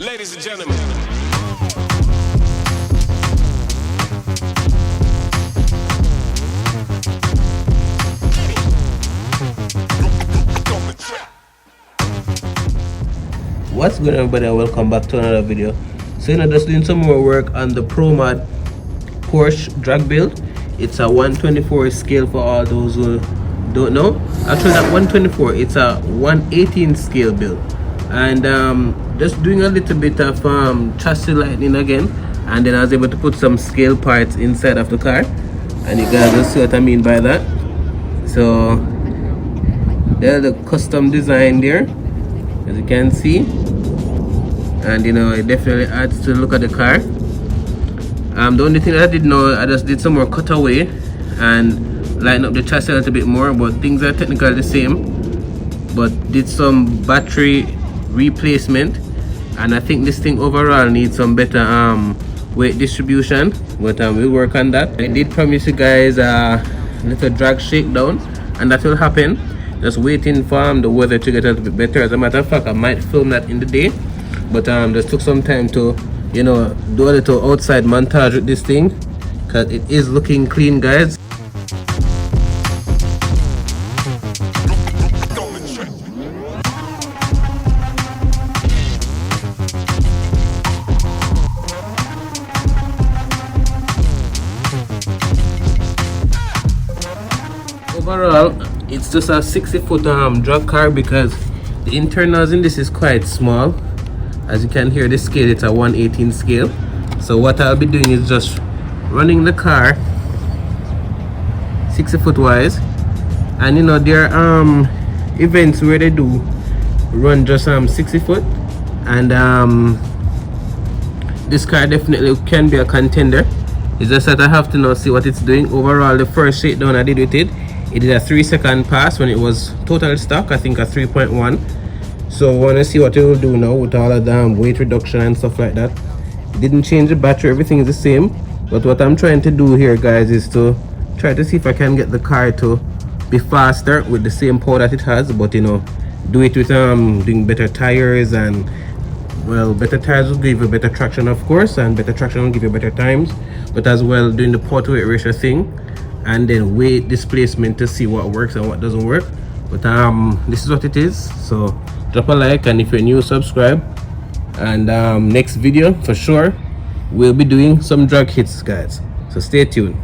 Ladies and gentlemen. What's good, everybody, and welcome back to another video. So just doing some more work on the ProMod Porsche drag build. It's a 124 scale for all those who don't know. Actually, not 124, it's a 118 scale build. And just doing a little bit of chassis lightening again, and then I was able to put some scale parts inside of the car, and you guys will see what I mean by that. So there's the custom design there, as you can see, and it definitely adds to the look of the car. The only thing that I did know, I just did some more cutaway and lighten up the chassis a little bit more, but things are technically the same, but did some battery replacement, and I think this thing overall needs some better weight distribution, but we'll work on that. I did promise you guys a little drag shakedown, and that will happen. Just waiting for the weather to get a little bit better. As a matter of fact, I might film that in the day, but just took some time to do a little outside montage with this thing, because it is looking clean, guys. Overall, it's just a 60-foot drag car, because the internals in this is quite small. As you can hear, the scale, it's a 118 scale. So what I'll be doing is just running the car 60-foot wise, and there are events where they do run just 60-foot, and this car definitely can be a contender. It's just that I have to now see what it's doing. Overall, the first shakedown I did with it did a 3-second pass when it was total stock, I think a 3.1. so I want to see what it will do now with all of the weight reduction and stuff like that. It didn't change the battery, everything is the same, but what I'm trying to do here, guys, is to try to see if I can get the car to be faster with the same power that it has, but do it with doing better tires, and well, better tires will give you better traction, of course, and better traction will give you better times, but as well doing the power to weight ratio thing, and then weight displacement to see what works and what doesn't work. But this is what it is. So drop a like, and if you're new, subscribe, and next video for sure we'll be doing some drag hits, guys, so stay tuned.